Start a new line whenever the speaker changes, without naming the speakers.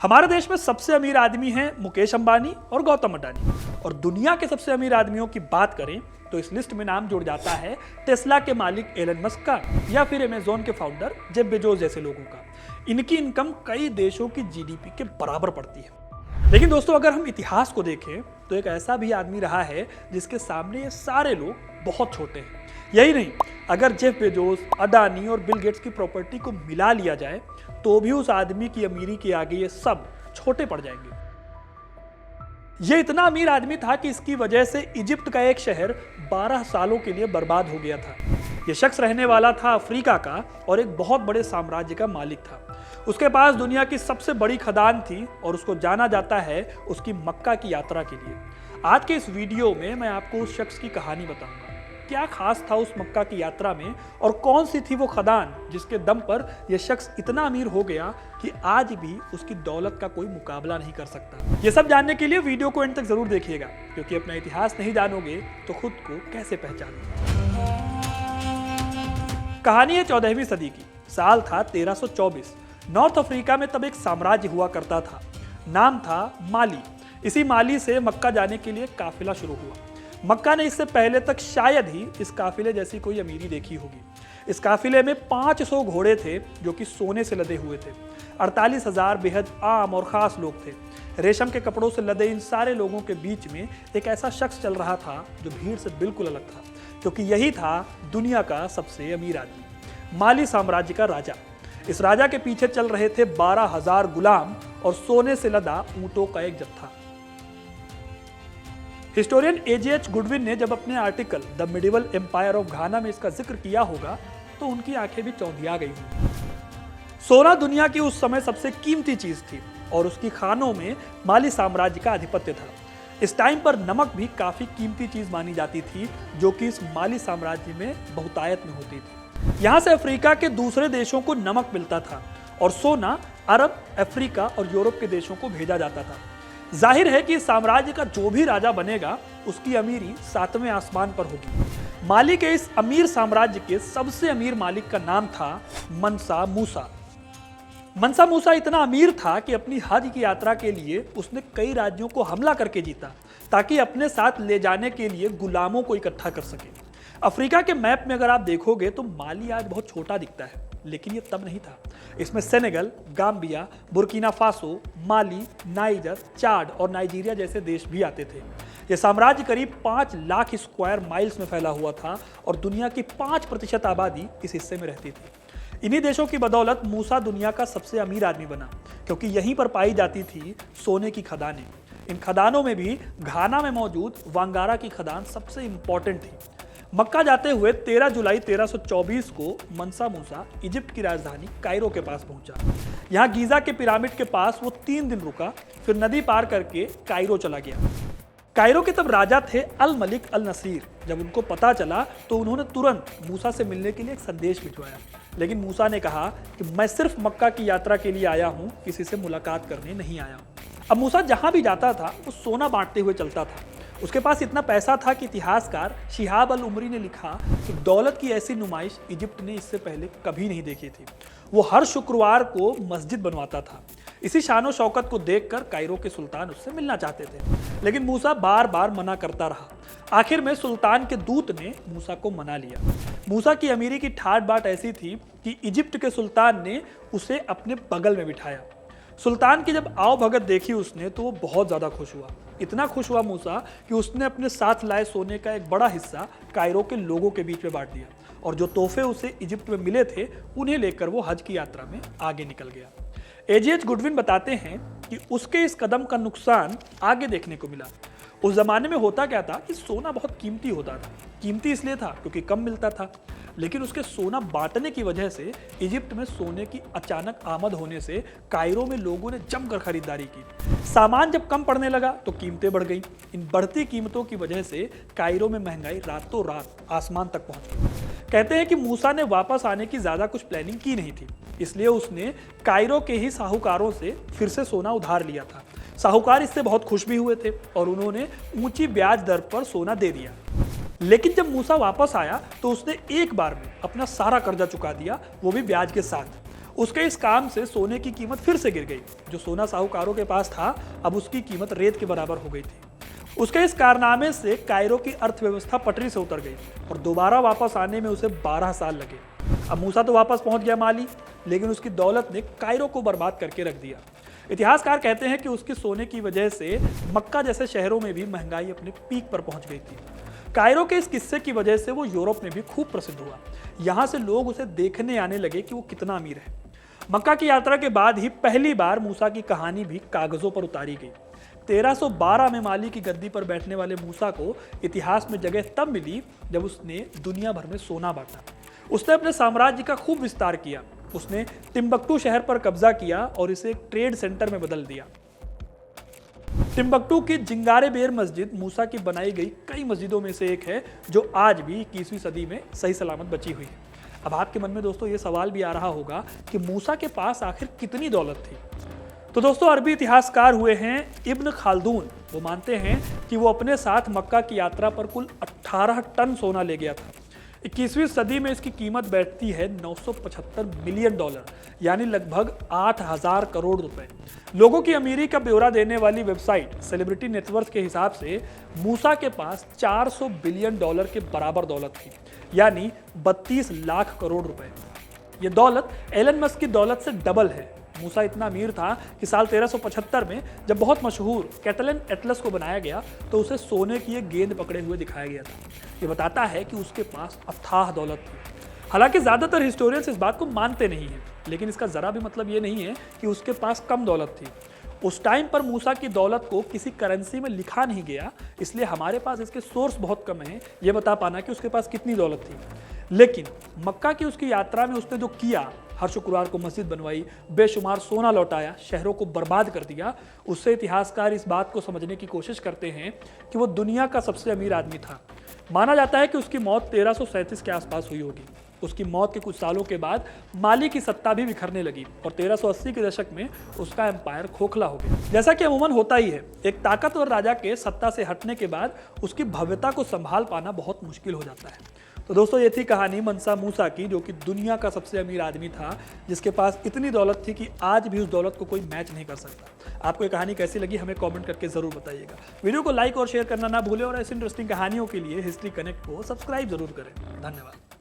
हमारे देश में सबसे अमीर आदमी हैं मुकेश अंबानी और गौतम अडानी, और दुनिया के सबसे अमीर आदमियों की बात करें तो इस लिस्ट में नाम जुड़ जाता है टेस्ला के मालिक एलन मस्क का या फिर अमेज़न के फाउंडर जेफ बेजोस जैसे लोगों का। इनकी इनकम कई देशों की जीडीपी के बराबर पड़ती है। लेकिन दोस्तों, अगर हम इतिहास को देखें तो एक ऐसा भी आदमी रहा है जिसके सामने ये सारे लोग बहुत छोटे हैं। यही नहीं, अगर जेफ बेजोस, अडानी और बिल गेट्स की प्रॉपर्टी को मिला लिया जाए तो भी उस आदमी की अमीरी के आगे ये सब छोटे पड़ जाएंगे। ये इतना अमीर आदमी था कि इसकी वजह से इजिप्ट का एक शहर 12 सालों के लिए बर्बाद हो गया था। यह शख्स रहने वाला था अफ्रीका का और एक बहुत बड़े साम्राज्य का मालिक था। उसके पास दुनिया की सबसे बड़ी खदान थी और उसको जाना जाता है उसकी मक्का की यात्रा के लिए। आज के इस वीडियो में मैं आपको उस शख्स की कहानी बताऊंगा। क्या खास था उस मक्का की यात्रा में और कौन सी थी वो खदान जिसके दम पर यह शख्स इतना अमीर हो गया कि आज भी उसकी दौलत का कोई मुकाबला नहीं कर सकता। ये सब जानने के लिए वीडियो को एंड तक जरूर देखिएगा, क्योंकि अपना इतिहास नहीं जानोगे तो खुद को कैसे पहचानोगे। कहानी है 14वीं सदी की। साल था 1324। नॉर्थ अफ्रीका में तब एक साम्राज्य हुआ करता था, नाम था माली। इसी माली से मक्का जाने के लिए काफिला शुरू हुआ। मक्का ने इससे पहले तक शायद ही इस काफिले जैसी कोई अमीरी देखी होगी। इस काफिले में 500 घोड़े थे जो कि सोने से लदे हुए थे। 48,000 बेहद आम और खास लोग थे। रेशम के कपड़ों से लदे इन सारे लोगों के बीच में एक ऐसा शख्स चल रहा था जो भीड़ से बिल्कुल अलग था, क्योंकि यही था दुनिया का सबसे अमीर आदमी, माली साम्राज्य का राजा। इस राजा के पीछे चल रहे थे 12,000 गुलाम और सोने से लदा ऊंटों का एक जत्था। हिस्टोरियन AJ गुडविन ने जब अपने article the medieval empire of Ghana में इसका जिक्र किया होगा तो उनकी आंखें भी चौंधिया गई होंगी। सोना दुनिया की उस समय सबसे कीमती चीज थी और उसकी खानों में माली साम्राज्य का आधिपत्य था। इस टाइम पर नमक भी काफी कीमती चीज मानी जाती थी, जो कि इस माली साम्राज्य में बहुतायत में होती थी। यहाँ से अफ्रीका के दूसरे देशों को नमक मिलता था और सोना अरब, अफ्रीका और यूरोप के देशों को भेजा जाता था। जाहिर है कि साम्राज्य का जो भी राजा बनेगा उसकी अमीरी 7वें आसमान पर होगी। माली के इस अमीर साम्राज्य के सबसे अमीर मालिक का नाम था मनसा मूसा। मनसा मूसा इतना अमीर था कि अपनी हज की यात्रा के लिए उसने कई राज्यों को हमला करके जीता, ताकि अपने साथ ले जाने के लिए गुलामों को इकट्ठा कर सके। अफ्रीका के मैप में अगर आप देखोगे तो माली आज बहुत छोटा दिखता है, लेकिन ये तब नहीं था। इसमें सेनेगल, गाम्बिया, बुर्किना फासो, माली, नाइजर, चाड और नाइजीरिया जैसे देश भी आते थे। यह साम्राज्य करीब 5 लाख स्क्वायर माइल्स में फैला हुआ था और दुनिया की 5% आबादी इस हिस्से में रहती थी। इन्हीं देशों की बदौलत मूसा दुनिया का सबसे अमीर आदमी बना, क्योंकि यहीं पर पाई जाती थी सोने की खदानें। इन खदानों में भी घाना में मौजूद वांगारा की खदान सबसे इंपॉर्टेंट थी। मक्का जाते हुए 13 जुलाई 1324 को मनसा मूसा इजिप्ट की राजधानी कायरो के पास पहुंचा। यहाँ गीजा के पिरामिड के पास वो 3 दिन रुका, फिर नदी पार करके कायरो चला गया। कायरो के तब राजा थे अल मलिक अल नसीर। जब उनको पता चला तो उन्होंने तुरंत मूसा से मिलने के लिए एक संदेश भिजवाया, लेकिन मूसा ने कहा कि मैं सिर्फ मक्का की यात्रा के लिए आया हूँ, किसी से मुलाकात करने नहीं आया हूँ। अब मूसा जहाँ भी जाता था वो सोना बांटते हुए चलता था। उसके पास इतना पैसा था कि इतिहासकार शिहाब अल उमरी ने लिखा कि दौलत की ऐसी नुमाइश इजिप्ट ने इससे पहले कभी नहीं देखी थी। वो हर शुक्रवार को मस्जिद बनवाता था। इसी शानो शौकत को देखकर कायरो के सुल्तान उससे मिलना चाहते थे, लेकिन मूसा बार बार मना करता रहा। आखिर में सुल्तान के दूत ने मूसा को मना लिया। मूसा की अमीरी की ठाट बाट ऐसी थी कि इजिप्ट के सुल्तान ने उसे अपने बगल में बिठाया। सुल्तान की जब आओ भगत देखी उसने तो वो बहुत ज़्यादा खुश हुआ। इतना खुश हुआ मूसा कि उसने अपने साथ लाए सोने का एक बड़ा हिस्सा कायरो के लोगों के बीच में बांट दिया और जो तोहफे उसे इजिप्ट में मिले थे उन्हें लेकर वो हज की यात्रा में आगे निकल गया। AJ गुडविन बताते हैं कि उसके इस कदम का नुकसान आगे देखने को मिला। उस जमाने में होता क्या था कि सोना बहुत कीमती होता था। कीमती इसलिए था क्योंकि कम मिलता था, लेकिन उसके सोना बांटने की वजह से इजिप्ट में सोने की अचानक आमद होने से कायरो में लोगों ने जमकर खरीदारी की। सामान जब कम पड़ने लगा तो कीमतें बढ़ गई। इन बढ़ती कीमतों की वजह से कायरो में महंगाई रातों रात आसमान तक पहुंच गई। कहते हैं कि मूसा ने वापस आने की ज्यादा कुछ प्लानिंग की नहीं थी, इसलिए उसने कायरो के ही साहूकारों से फिर से सोना उधार लिया था। साहूकार इससे बहुत खुश भी हुए थे और उन्होंने ऊंची ब्याज दर पर सोना दे दिया। लेकिन जब मूसा वापस आया तो उसने एक बार में अपना सारा कर्जा चुका दिया, वो भी ब्याज के साथ। उसके इस काम से सोने की कीमत फिर से गिर गई। जो सोना साहूकारों के पास था, अब उसकी कीमत रेत के बराबर हो गई थी। उसके इस कारनामे से कायरो की अर्थव्यवस्था पटरी से उतर गई और दोबारा वापस आने में उसे 12 साल लगे। अब मूसा तो वापस पहुंच गया माली, लेकिन उसकी दौलत ने कायरो को बर्बाद करके रख दिया। इतिहासकार कहते हैं कि उसके सोने की वजह से मक्का जैसे शहरों में भी महंगाई अपने पीक पर पहुंच गई थी। कायरो के इस किस्से की वजह से वो यूरोप में भी खूब प्रसिद्ध हुआ। यहाँ से लोग उसे देखने आने लगे कि वो कितना अमीर है। मक्का की यात्रा के बाद ही पहली बार मूसा की कहानी भी कागजों पर उतारी गई। 1312 में माली की गद्दी पर बैठने वाले मूसा को इतिहास में जगह तब मिली जब उसने दुनिया भर में सोना बांटा। उसने अपने साम्राज्य का खूब विस्तार किया। उसने टिम्बक्टू शहर पर कब्जा किया और इसे एक ट्रेड सेंटर में बदल दिया। टिम्बक्टू की जिंगारे बेर मस्जिद मूसा की बनाई गई कई मस्जिदों में से एक है, जो आज भी 21वीं सदी में सही सलामत बची हुई है। अब आपके मन में दोस्तों ये सवाल भी आ रहा होगा कि मूसा के पास आखिर कितनी दौलत थी। तो दोस्तों अरबी इतिहासकार हुए हैं इब्न खालदून। वो मानते हैं कि वो अपने साथ मक्का की यात्रा पर कुल 18 टन सोना ले गया था। 21वीं सदी में इसकी कीमत बैठती है 975 मिलियन डॉलर, यानी लगभग 8000 करोड़ रुपए। लोगों की अमीरी का ब्यौरा देने वाली वेबसाइट सेलिब्रिटी नेटवर्थ के हिसाब से मूसा के पास 400 बिलियन डॉलर के बराबर दौलत थी, यानी 32 लाख करोड़ रुपए। ये दौलत एलन मस्क की दौलत से डबल है। मूसा इतना अमीर था कि साल 1375 में जब बहुत मशहूर कैटलन एटलस को बनाया गया तो उसे सोने की एक गेंद पकड़े हुए दिखाया गया था। ये बताता है कि उसके पास अथाह दौलत थी। हालांकि ज्यादातर हिस्टोरियंस इस बात को मानते नहीं हैं, लेकिन इसका जरा भी मतलब ये नहीं है कि उसके पास कम दौलत थी। उस टाइम पर मूसा की दौलत को किसी करेंसी में लिखा नहीं गया, इसलिए हमारे पास इसके सोर्स बहुत कम है ये बता पाना कि उसके पास कितनी दौलत थी। लेकिन मक्का की उसकी यात्रा में उसने जो किया, हर शुक्रवार को मस्जिद बनवाई, बेशुमार सोना लौटाया, शहरों को बर्बाद कर दिया, उससे इतिहासकार इस बात को समझने की कोशिश करते हैं कि वो दुनिया का सबसे अमीर आदमी था। माना जाता है कि उसकी मौत 1337 के आसपास हुई होगी। उसकी मौत के कुछ सालों के बाद माली की सत्ता भी बिखरने लगी और 1380 के दशक में उसका एम्पायर खोखला हो गया। जैसा कि अमूमन होता ही है, एक ताकतवर राजा के सत्ता से हटने के बाद उसकी भव्यता को संभाल पाना बहुत मुश्किल हो जाता है। तो दोस्तों ये थी कहानी मनसा मूसा की, जो कि दुनिया का सबसे अमीर आदमी था, जिसके पास इतनी दौलत थी कि आज भी उस दौलत को कोई मैच नहीं कर सकता। आपको ये कहानी कैसी लगी हमें कमेंट करके जरूर बताइएगा। वीडियो को लाइक और शेयर करना ना भूलें और ऐसी इंटरेस्टिंग कहानियों के लिए हिस्ट्री कनेक्ट को सब्सक्राइब जरूर करें। धन्यवाद।